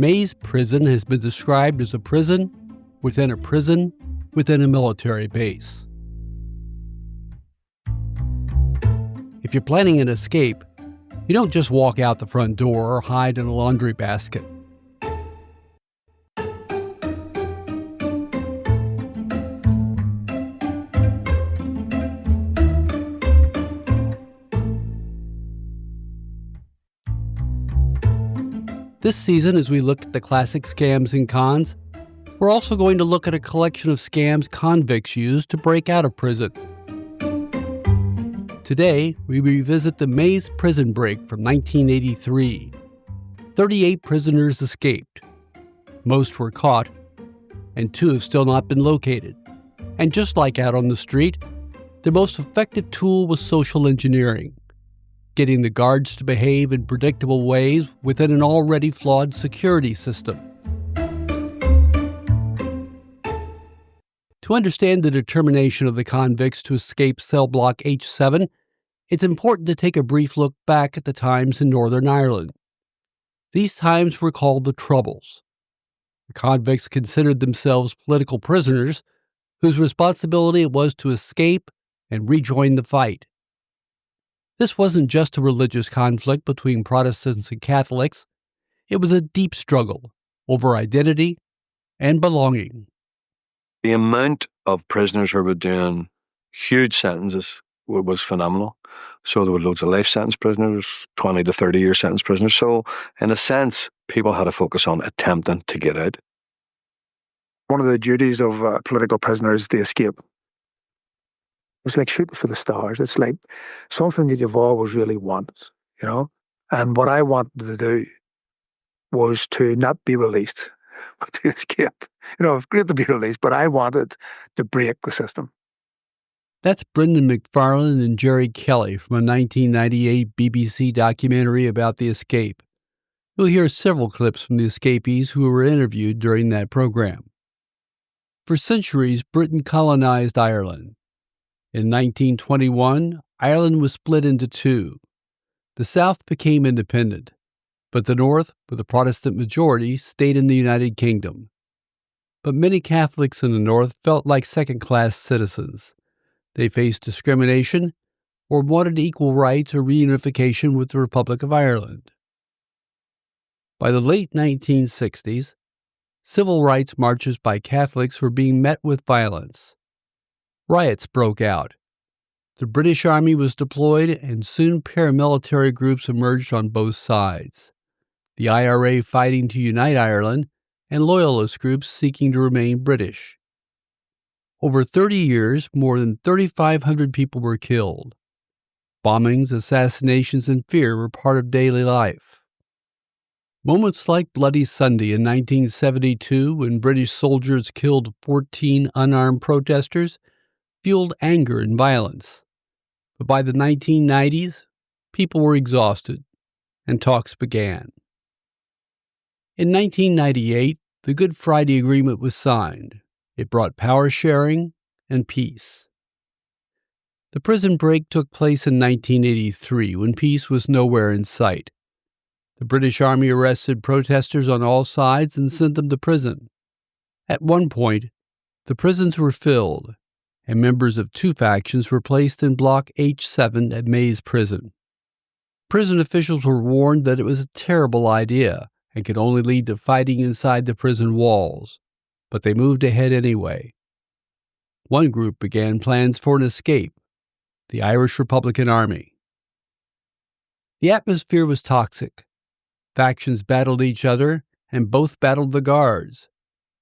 Mays Prison has been described as a prison within a military base. If you're planning an escape, you don't just walk out the front door or hide in a laundry basket. This season, as we look at the classic scams and cons, we're also going to look at a collection of scams convicts use to break out of prison. Today, we revisit the Mays prison break from 1983. 38 prisoners escaped. Most were caught, and 2 have still not been located. And just like out on the street, the most effective tool was social engineering, getting the guards to behave in predictable ways within an already flawed security system. To understand the determination of the convicts to escape cell block H7, it's important to take a brief look back at the times in Northern Ireland. These times were called the Troubles. The convicts considered themselves political prisoners whose responsibility it was to escape and rejoin the fight. This wasn't just a religious conflict between Protestants and Catholics. It was a deep struggle over identity and belonging. The amount of prisoners who were doing huge sentences was phenomenal. So there were loads of life sentence prisoners, 20 to 30-year sentence prisoners. So in a sense, people had to focus on attempting to get out. One of the duties of political prisoners is to escape. It's like shooting for the stars. It's like something that you've always really wanted, you know? And what I wanted to do was to not be released, but to escape. You know, it's great to be released, but I wanted to break the system. That's Brendan McFarlane and Jerry Kelly from a 1998 BBC documentary about the escape. You'll hear several clips from the escapees who were interviewed during that program. For centuries, Britain colonized Ireland. In 1921, Ireland was split into 2. The South became independent, but the North, with a Protestant majority, stayed in the United Kingdom. But many Catholics in the North felt like second-class citizens. They faced discrimination or wanted equal rights or reunification with the Republic of Ireland. By the late 1960s, civil rights marches by Catholics were being met with violence. Riots broke out. The British Army was deployed, and soon paramilitary groups emerged on both sides. The IRA fighting to unite Ireland, and loyalist groups seeking to remain British. Over 30 years, more than 3,500 people were killed. Bombings, assassinations, and fear were part of daily life. Moments like Bloody Sunday in 1972, when British soldiers killed 14 unarmed protesters, fueled anger and violence. But by the 1990s, people were exhausted, and talks began. In 1998, the Good Friday Agreement was signed. It brought power sharing and peace. The prison break took place in 1983, when peace was nowhere in sight. The British Army arrested protesters on all sides and sent them to prison. At one point, the prisons were filled, and members of 2 factions were placed in Block H7 at Mays Prison. Prison officials were warned that it was a terrible idea and could only lead to fighting inside the prison walls, but they moved ahead anyway. One group began plans for an escape, the Irish Republican Army. The atmosphere was toxic. Factions battled each other, and both battled the guards.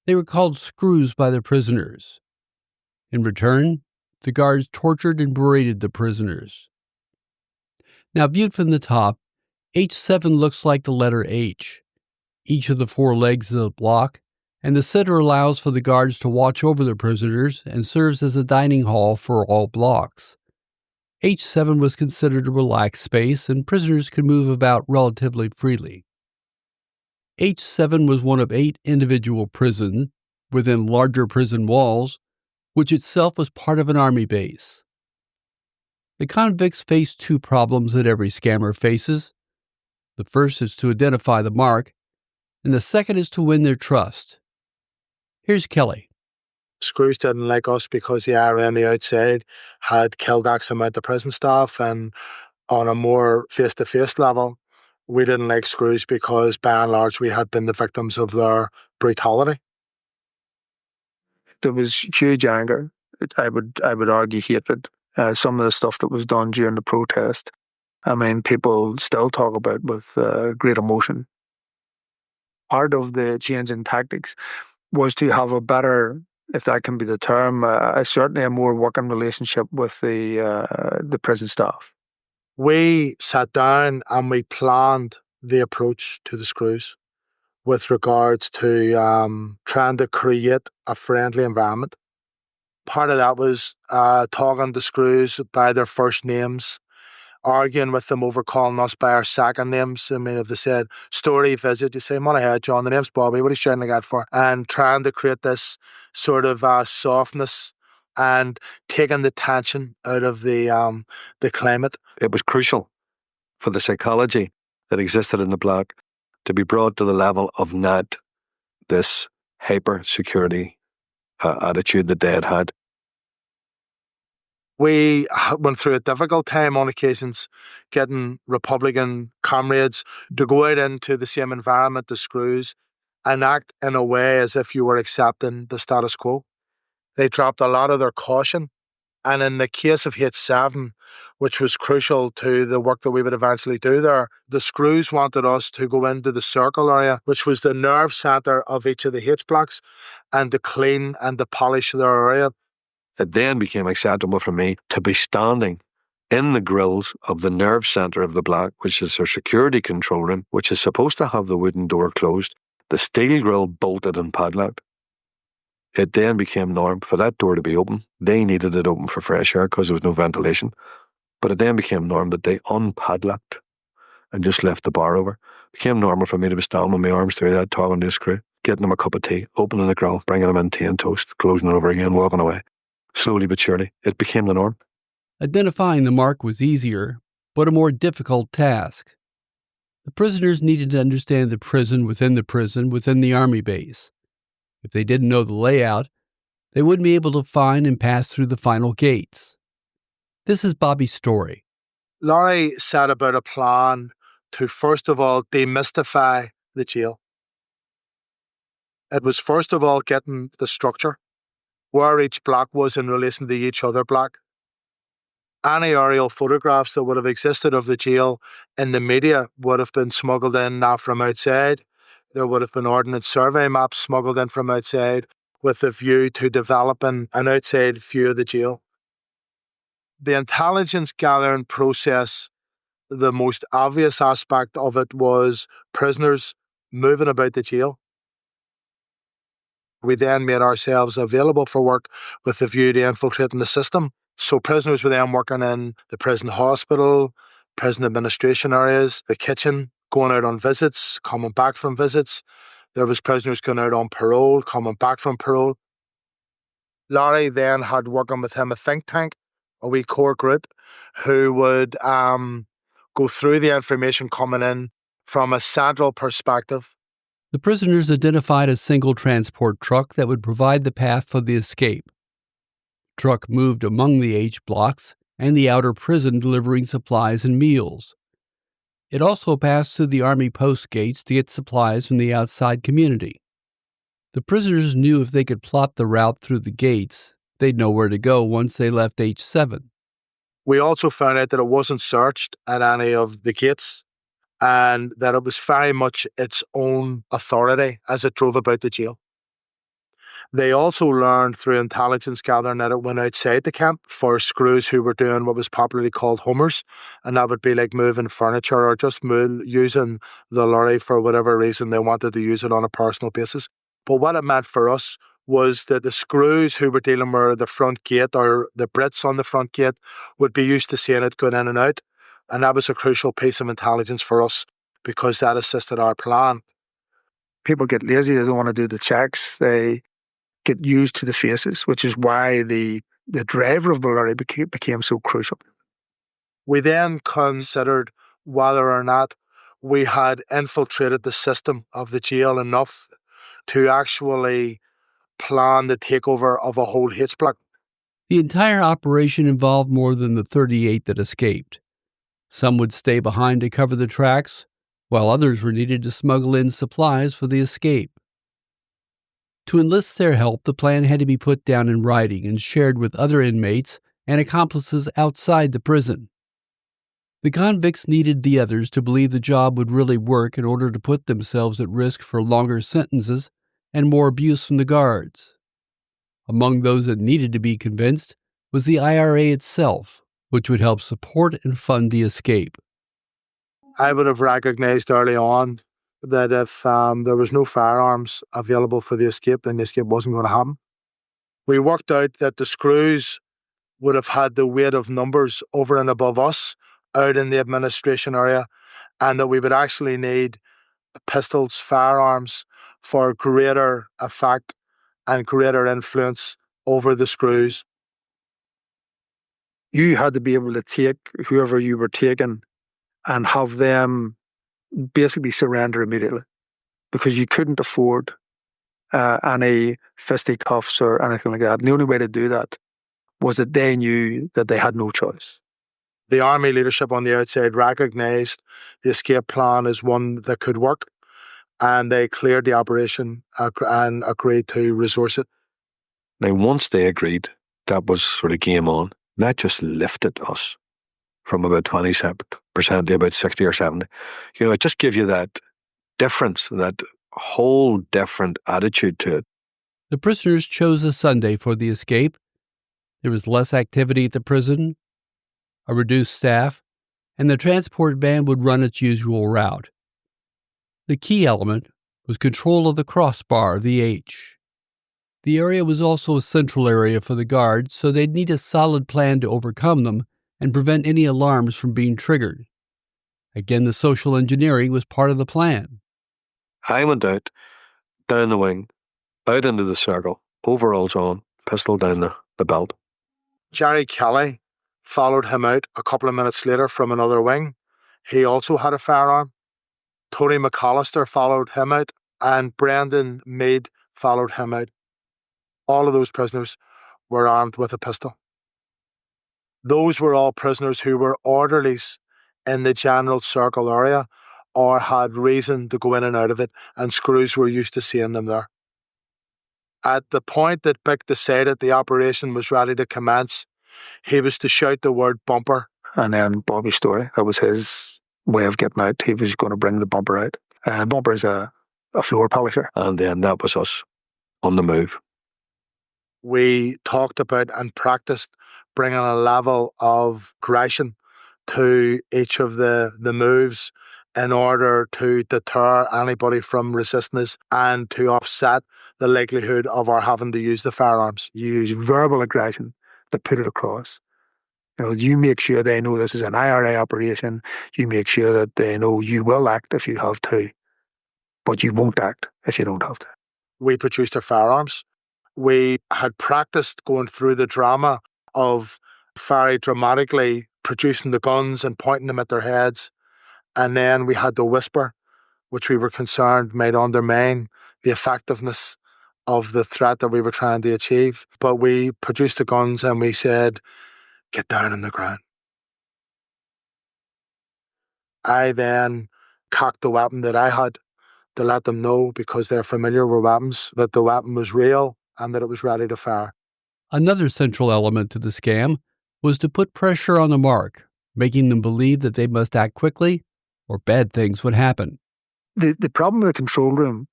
They were called screws by the prisoners. In return, the guards tortured and berated the prisoners. Now, viewed from the top, H7 looks like the letter H. Each of the 4 legs is a block, and the center allows for the guards to watch over the prisoners and serves as a dining hall for all blocks. H7 was considered a relaxed space, and prisoners could move about relatively freely. H7 was one of 8 individual prisons within larger prison walls, which itself was part of an army base. The convicts faced 2 problems that every scammer faces. The first is to identify the mark, and the second is to win their trust. Here's Kelly. Screws didn't like us because the IRA on the outside had killed X amount of prison staff, and on a more face-to-face level, we didn't like Screws because by and large we had been the victims of their brutality. There was huge anger. I would argue hatred. Some of the stuff that was done during the protest, I mean, people still talk about with great emotion. Part of the change in tactics was to have a better, if that can be the term, certainly a more working relationship with the prison staff. We sat down and we planned the approach to the Screws with regards to trying to create a friendly environment. Part of that was talking to Screws by their first names, arguing with them over calling us by our second names. I mean, if they said story visit, you say, "Man ahead, John, the name's Bobby, what are you shouting like that for?" And trying to create this sort of softness and taking the tension out of the climate. It was crucial for the psychology that existed in the bloc to be brought to the level of not this hyper security attitude that they had had. We went through a difficult time on occasions getting Republican comrades to go out into the same environment as Screws and act in a way as if you were accepting the status quo. They dropped a lot of their caution. And in the case of H7, which was crucial to the work that we would eventually do there, the Screws wanted us to go into the circle area, which was the nerve centre of each of the H blocks, and to clean and to polish their area. It then became acceptable for me to be standing in the grills of the nerve centre of the block, which is their security control room, which is supposed to have the wooden door closed, the steel grill bolted and padlocked. It then became norm for that door to be open. They needed it open for fresh air because there was no ventilation. But it then became norm that they unpadlocked and just left the bar over. It became normal for me to be standing with my arms through that, talking to his crew, getting them a cup of tea, opening the grill, bringing them in tea and toast, closing it over again, walking away. Slowly but surely, it became the norm. Identifying the mark was easier, but a more difficult task. The prisoners needed to understand the prison, within the army base. If they didn't know the layout, they wouldn't be able to find and pass through the final gates. This is Bobby's story. Laurie set about a plan to, first of all, demystify the jail. It was, first of all, getting the structure, where each block was in relation to each other block. Any aerial photographs that would have existed of the jail in the media would have been smuggled in now from outside. There would have been ordnance survey maps smuggled in from outside with a view to developing an outside view of the jail. The intelligence gathering process, the most obvious aspect of it was prisoners moving about the jail. We then made ourselves available for work with the view to infiltrating the system. So prisoners were then working in the prison hospital, prison administration areas, the kitchen, going out on visits, coming back from visits. There was prisoners going out on parole, coming back from parole. Larry then had working with him a think tank, a wee core group, who would go through the information coming in from a central perspective. The prisoners identified a single transport truck that would provide the path for the escape. The truck moved among the H blocks and the outer prison, delivering supplies and meals. It also passed through the Army post gates to get supplies from the outside community. The prisoners knew if they could plot the route through the gates, they'd know where to go once they left H7. We also found out that it wasn't searched at any of the gates, and that it was very much its own authority as it drove about the jail. They also learned through intelligence gathering that it went outside the camp for Screws who were doing what was popularly called homers, and that would be like moving furniture or just using the lorry for whatever reason they wanted to use it on a personal basis. But what it meant for us was that the Screws who were dealing with the front gate, or the Brits on the front gate, would be used to seeing it going in and out. And that was a crucial piece of intelligence for us because that assisted our plan. People get lazy, they don't want to do the checks, they get used to the faces, which is why the driver of the lorry became so crucial. We then considered whether or not we had infiltrated the system of the jail enough to actually plan the takeover of a whole H block. The entire operation involved more than the 38 that escaped. Some would stay behind to cover the tracks, while others were needed to smuggle in supplies for the escape. To enlist their help, the plan had to be put down in writing and shared with other inmates and accomplices outside the prison. The convicts needed the others to believe the job would really work in order to put themselves at risk for longer sentences and more abuse from the guards. Among those that needed to be convinced was the IRA itself, which would help support and fund the escape. I would have recognized early on that if there was no firearms available for the escape, then the escape wasn't going to happen. We worked out that the screws would have had the weight of numbers over and above us out in the administration area, and that we would actually need pistols, firearms for greater effect and greater influence over the screws. You had to be able to take whoever you were taking and have them basically surrender immediately, because you couldn't afford any fisticuffs or anything like that. And the only way to do that was that they knew that they had no choice. The army leadership on the outside recognised the escape plan as one that could work, and they cleared the operation and agreed to resource it. Now, once they agreed, that was sort of game on. That just lifted us from about 20% to about 60 or 70. You know, it just gives you that difference, that whole different attitude to it. The prisoners chose a Sunday for the escape. There was less activity at the prison, a reduced staff, and the transport van would run its usual route. The key element was control of the crossbar, the H. The area was also a central area for the guards, so they'd need a solid plan to overcome them and prevent any alarms from being triggered. Again, the social engineering was part of the plan. I went out, down the wing, out into the circle, overalls on, pistol down the belt. Jerry Kelly followed him out a couple of minutes later from another wing. He also had a firearm. Tony McAllister followed him out, and Brendan Meade followed him out. All of those prisoners were armed with a pistol. Those were all prisoners who were orderlies in the general circle area or had reason to go in and out of it, and screws were used to seeing them there. At the point that Bick decided the operation was ready to commence, he was to shout the word bumper. And then Bobby Story, that was his way of getting out. He was going to bring the bumper out. Bumper is a floor polisher. And then that was us on the move. We talked about and practiced bringing a level of aggression to each of the moves in order to deter anybody from resisting us and to offset the likelihood of our having to use the firearms. Use verbal aggression to put it across. You know, you make sure they know this is an IRA operation. You make sure that they know you will act if you have to, but you won't act if you don't have to. We produced our firearms. We had practiced going through the drama of very dramatically producing the guns and pointing them at their heads. And then we had to whisper, which we were concerned might undermine the effectiveness of the threat that we were trying to achieve. But we produced the guns and we said, "Get down on the ground." I then cocked the weapon that I had to let them know, because they're familiar with weapons, that the weapon was real and that it was ready to fire. Another central element to the scam was to put pressure on the mark, making them believe that they must act quickly or bad things would happen. The problem with the control room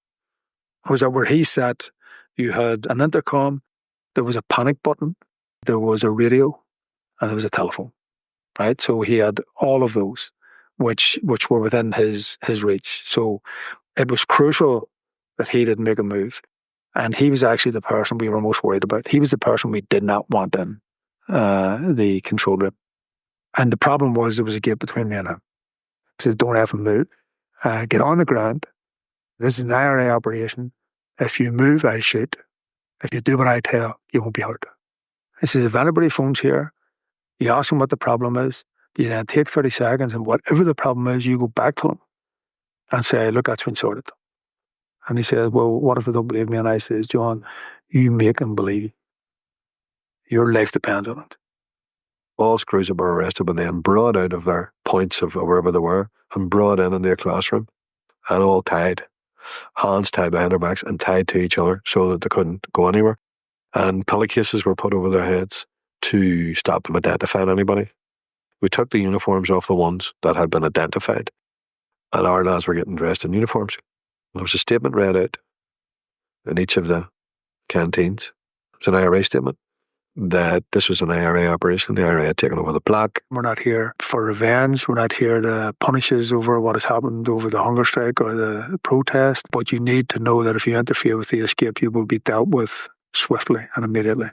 was that where he sat, you had an intercom, there was a panic button, there was a radio, and there was a telephone, right? So he had all of those, which were within his reach. So it was crucial that he didn't make a move. And he was actually the person we were most worried about. He was the person we did not want in the control room. And the problem was there was a gap between me and him. He said, "Don't ever move. Get on the ground. This is an IRA operation. If you move, I'll shoot. If you do what I tell, you won't be hurt." He says, "If anybody phones here, you ask them what the problem is. You then take 30 seconds, and whatever the problem is, you go back to them and say, look, that's been sorted. And he says, well, what if they don't believe me? And I says, John, you make them believe. Your life depends on it. All screws that were arrested were then brought out of their points of wherever they were and brought into a classroom and all tied, hands tied behind their backs and tied to each other so that they couldn't go anywhere. And pillowcases were put over their heads to stop them identifying anybody. We took the uniforms off the ones that had been identified, and our lads were getting dressed in uniforms. There was a statement read out in each of the canteens. It was an IRA statement that this was an IRA operation. The IRA had taken over the block. We're not here for revenge. We're not here to punish us over what has happened over the hunger strike or the protest. But you need to know that if you interfere with the escape, you will be dealt with swiftly and immediately.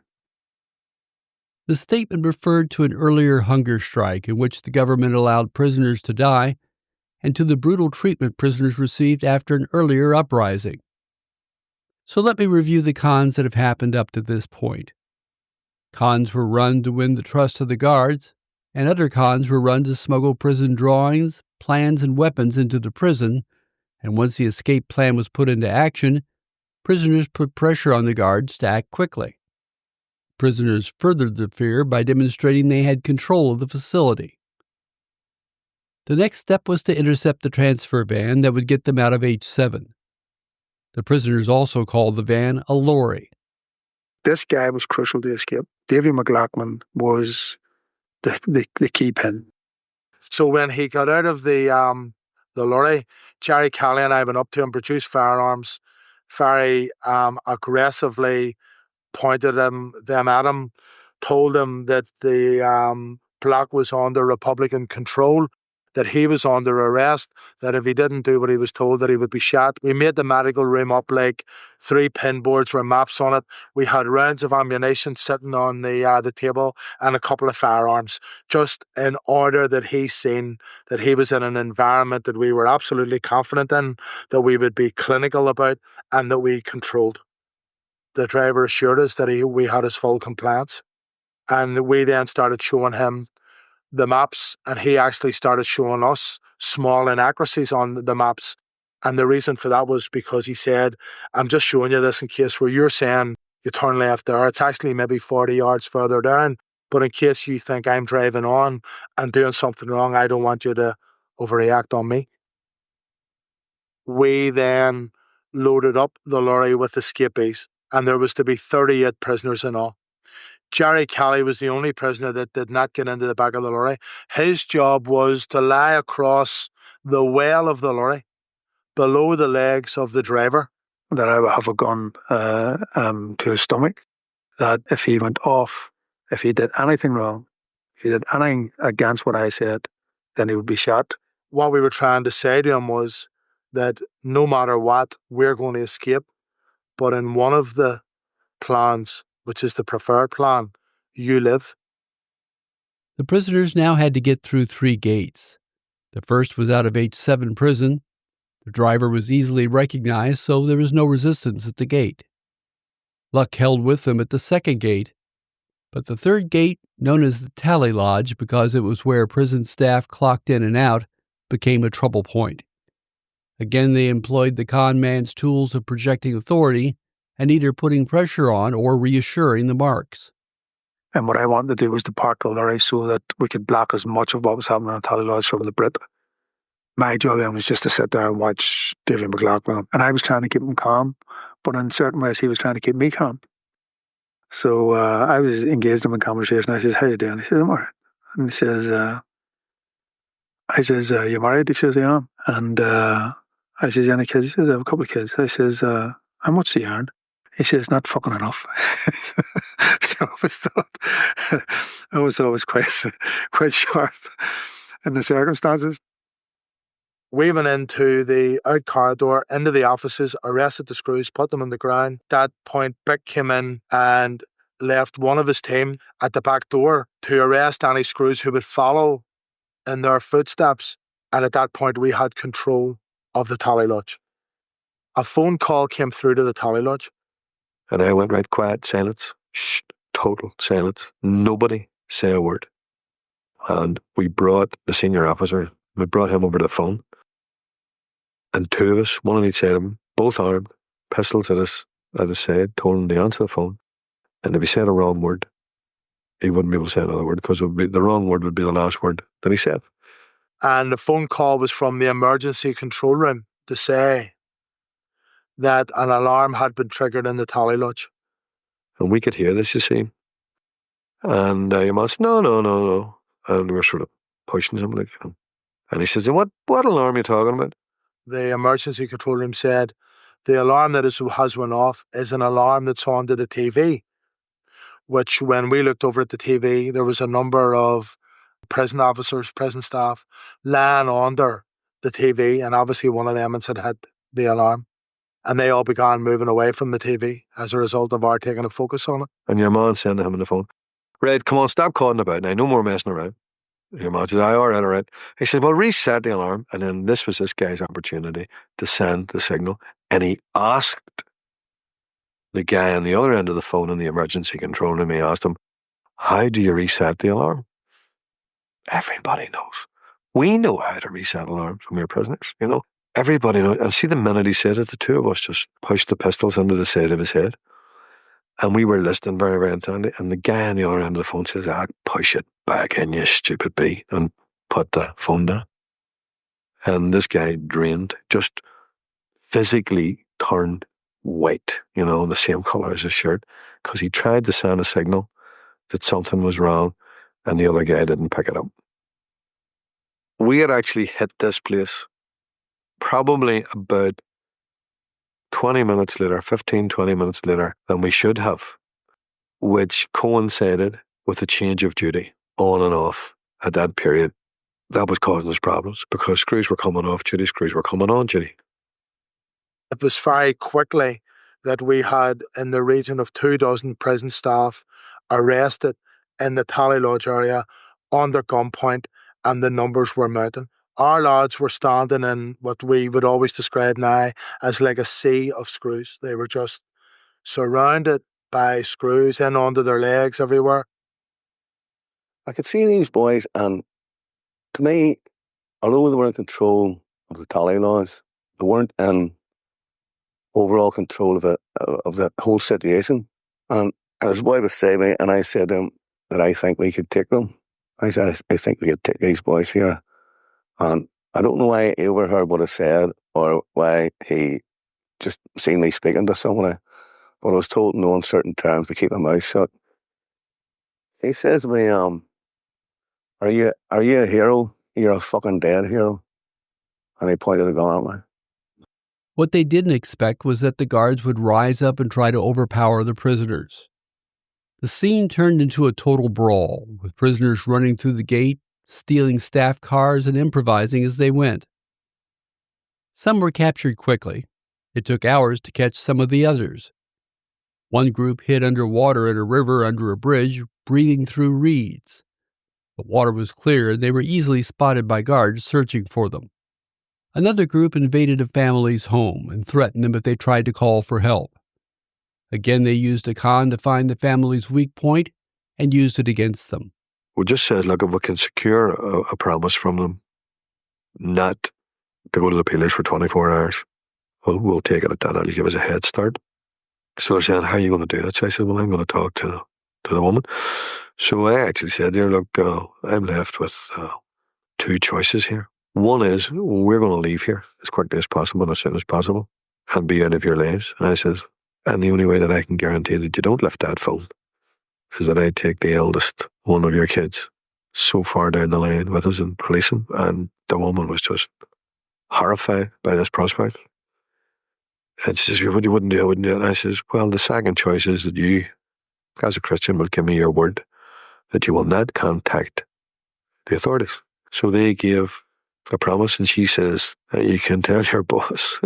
The statement referred to an earlier hunger strike in which the government allowed prisoners to die and to the brutal treatment prisoners received after an earlier uprising. So let me review the cons that have happened up to this point. Cons were run to win the trust of the guards, and other cons were run to smuggle prison drawings, plans, and weapons into the prison, and once the escape plan was put into action, prisoners put pressure on the guards to act quickly. Prisoners furthered the fear by demonstrating they had control of the facility. The next step was to intercept the transfer van that would get them out of H7. The prisoners also called the van a lorry. This guy was crucial to escape. Davy McLaughlin was the key pin. So when he got out of the lorry, Jerry Kelly and I went up to him, produced firearms, very aggressively pointed them at him, told him that the block was under Republican control, that he was under arrest, that if he didn't do what he was told, that he would be shot. We made the medical room up like 3 pin boards with maps on it. We had rounds of ammunition sitting on the table and a couple of firearms, just in order that he seen that he was in an environment that we were absolutely confident in, that we would be clinical about, and that we controlled. The driver assured us that we had his full compliance. And we then started showing him the maps, and he actually started showing us small inaccuracies on the maps. And the reason for that was because he said, I'm just showing you this in case where you're saying you turn left there, it's actually maybe 40 yards further down. But in case you think I'm driving on and doing something wrong, I don't want you to overreact on me. We then loaded up the lorry with escapees, and there was to be 38 prisoners in all. Jerry Kelly was the only prisoner that did not get into the back of the lorry. His job was to lie across the well of the lorry, below the legs of the driver. That I would have a gun to his stomach, that if he went off, if he did anything wrong, if he did anything against what I said, then he would be shot. What we were trying to say to him was that no matter what, we're going to escape. But in one of the plans, which is the preferred plan, you live. The prisoners now had to get through 3 gates. The first was out of H7 prison. The driver was easily recognized, so there was no resistance at the gate. Luck held with them at the second gate, but the third gate, known as the Tally Lodge because it was where prison staff clocked in and out, became a trouble point. Again, they employed the con man's tools of projecting authority and either putting pressure on or reassuring the marks. And what I wanted to do was to park the lorry so that we could block as much of what was happening on Tally Lodge from the Brit. My job then was just to sit there and watch Davy McLaughlin. And I was trying to keep him calm, but in certain ways he was trying to keep me calm. So I was engaged in a conversation. I says, how you doing? He says, I'm all right. And he says, I says, you married? He says, I am. And I says, any kids? He says, I have a couple of kids. I says, how much do you earn? He says, not fucking enough. So I was always quite sharp in the circumstances. We went into the out corridor, into the offices, arrested the screws, put them on the ground. At that point, Bick came in and left one of his team at the back door to arrest any screws who would follow in their footsteps. And at that point, we had control of the Tally Lodge. A phone call came through to the Tally Lodge. And I went right quiet, silence, shh, total silence. Nobody say a word. And we brought the senior officer, we brought him over to the phone. and two of us, one on each side of him, both armed, pistols at his side, told him to answer the phone. And if he said a wrong word, he wouldn't be able to say another word because the wrong word would be the last word that he said. And the phone call was from the emergency control room to say that an alarm had been triggered in the Tally Lodge. And we could hear this, you see. And your man said, no. And we were sort of pushing him. And he says, what alarm are you talking about? The emergency control room said, the alarm that has went off is an alarm that's on to the TV, which when we looked over at the TV, there was a number of prison officers, prison staff, lying under the TV, and obviously one of them had hit the alarm. And they all began moving away from the TV as a result of our taking a focus on it. And your man saying to him on the phone, Red, come on, stop calling about now, no more messing around. Your man said, all right. He said, well, reset the alarm. And then this was this guy's opportunity to send the signal. And he asked the guy on the other end of the phone in the emergency control room, he asked him, how do you reset the alarm? Everybody knows. We know how to reset alarms when we're prisoners, you know. Everybody knows. And see, the minute he said it, the two of us just pushed the pistols into the side of his head. And we were listening very, very intently. And the guy on the other end of the phone says, push it back in, you stupid bee, and put the phone down. And this guy drained, just physically turned white, you know, the same colour as his shirt, because he tried to send a signal that something was wrong and the other guy didn't pick it up. We had actually hit this place probably about 20 minutes later, 15, 20 minutes later than we should have, which coincided with a change of duty on and off at that period. That was causing us problems because screws were coming off duty, screws were coming on duty. It was very quickly that we had in the region of 24 prison staff arrested in the Tally Lodge area under gunpoint, and the numbers were mounting. Our lads were standing in what we would always describe now as like a sea of screws. They were just surrounded by screws in onto their legs everywhere. I could see these boys, and to me, although they were in control of the Tally Lodge, they weren't in overall control of it, of the whole situation. And as the boy was saying to me, and I said to him that I think we could take them. I said, I think we could take these boys here. And I don't know why he overheard what I said or why he just seen me speaking to somebody, but I was told in no uncertain terms to keep my mouth shut. He says to me, are you a hero? You're a fucking dead hero. And he pointed a gun at me. What they didn't expect was that the guards would rise up and try to overpower the prisoners. The scene turned into a total brawl, with prisoners running through the gate, stealing staff cars, and improvising as they went. Some were captured quickly. It took hours to catch some of the others. One group hid underwater in a river under a bridge, breathing through reeds. The water was clear, and they were easily spotted by guards searching for them. Another group invaded a family's home and threatened them if they tried to call for help. Again, they used a con to find the family's weak point and used it against them. We just said, look, if we can secure a promise from them not to go to the police for 24 hours, we'll take it at that. It'll give us a head start. So they're saying, how are you going to do it? So I said, well, I'm going to talk to the woman. So I actually said, here, look, I'm left with two choices here. One is, we're going to leave here as quickly as possible and as soon as possible and be out of your lives. And I says, and the only way that I can guarantee that you don't lift that phone is that I take the eldest one of your kids so far down the line with us and release him. And the woman was just horrified by this prospect. And she says, you wouldn't do it, I wouldn't do it. And I says, well, the second choice is that you, as a Christian, will give me your word that you will not contact the authorities. So they gave a promise, and she says, you can tell your boss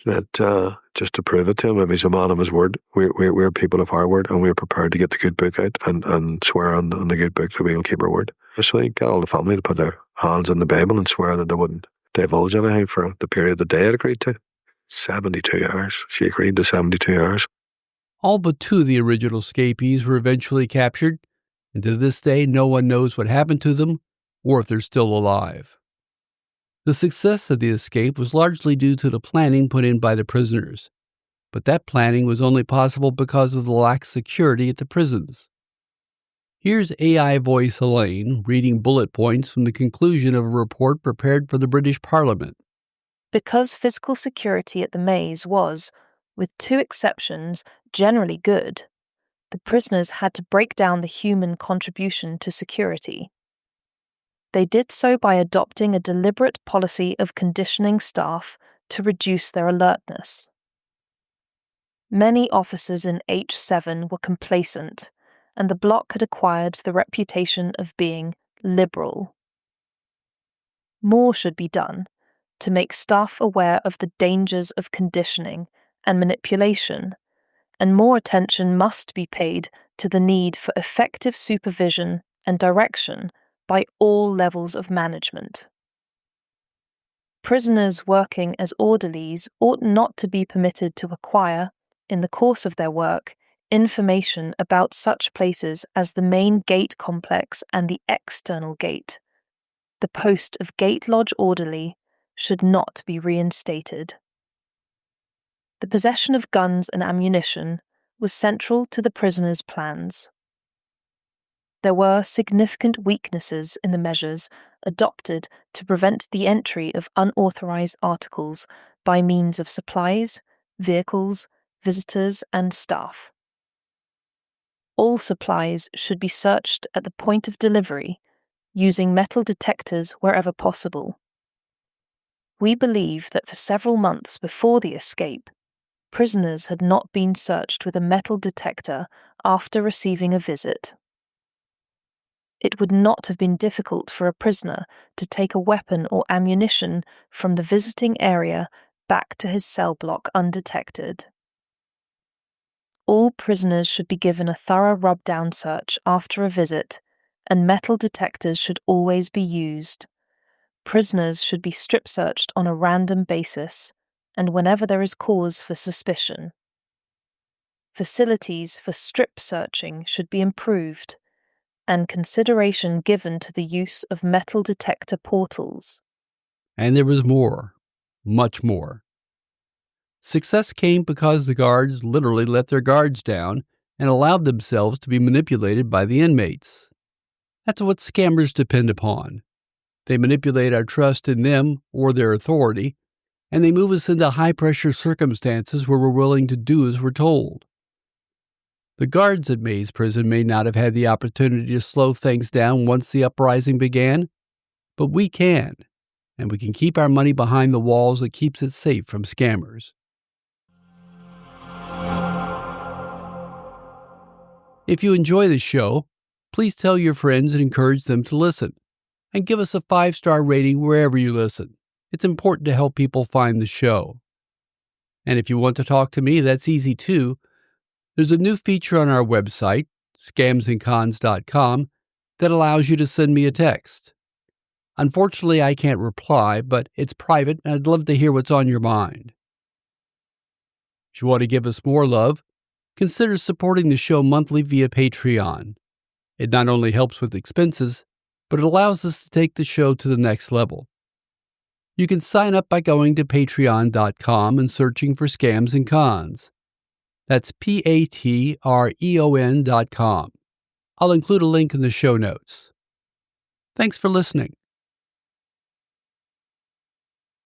that just to prove it to him, if he's a man of his word, we're people of our word, and we're prepared to get the good book out and swear on the good book that we'll keep our word. So they got all the family to put their hands on the Bible and swear that they wouldn't divulge anything for the period that they had agreed to. 72 hours. She agreed to 72 hours. All but two of the original escapees were eventually captured, and to this day no one knows what happened to them or if they're still alive. The success of the escape was largely due to the planning put in by the prisoners, but that planning was only possible because of the lack of security at the prisons. Here's AI voice Elaine reading bullet points from the conclusion of a report prepared for the British Parliament. Because physical security at the maze was, with two exceptions, generally good, the prisoners had to break down the human contribution to security. They did so by adopting a deliberate policy of conditioning staff to reduce their alertness. Many officers in H7 were complacent, and the block had acquired the reputation of being liberal. More should be done to make staff aware of the dangers of conditioning and manipulation, and more attention must be paid to the need for effective supervision and direction by all levels of management. Prisoners working as orderlies ought not to be permitted to acquire, in the course of their work, information about such places as the main gate complex and the external gate. The post of gate lodge orderly should not be reinstated. The possession of guns and ammunition was central to the prisoners' plans. There were significant weaknesses in the measures adopted to prevent the entry of unauthorized articles by means of supplies, vehicles, visitors, and staff. All supplies should be searched at the point of delivery, using metal detectors wherever possible. We believe that for several months before the escape, prisoners had not been searched with a metal detector after receiving a visit. It would not have been difficult for a prisoner to take a weapon or ammunition from the visiting area back to his cell block undetected. All prisoners should be given a thorough rub-down search after a visit, and metal detectors should always be used. Prisoners should be strip-searched on a random basis, and whenever there is cause for suspicion. Facilities for strip searching should be improved, and consideration given to the use of metal detector portals. And there was more, much more. Success came because the guards literally let their guards down and allowed themselves to be manipulated by the inmates. That's what scammers depend upon. They manipulate our trust in them or their authority, and they move us into high-pressure circumstances where we're willing to do as we're told. The guards at Maze Prison may not have had the opportunity to slow things down once the uprising began, but we can, and we can keep our money behind the walls that keeps it safe from scammers. If you enjoy the show, please tell your friends and encourage them to listen, and give us a 5-star rating wherever you listen. It's important to help people find the show. And if you want to talk to me, that's easy too. There's a new feature on our website, scamsandcons.com, that allows you to send me a text. Unfortunately, I can't reply, but it's private and I'd love to hear what's on your mind. If you want to give us more love, consider supporting the show monthly via Patreon. It not only helps with expenses, but it allows us to take the show to the next level. You can sign up by going to patreon.com and searching for Scams and Cons. That's patreon.com. I'll include a link in the show notes. Thanks for listening.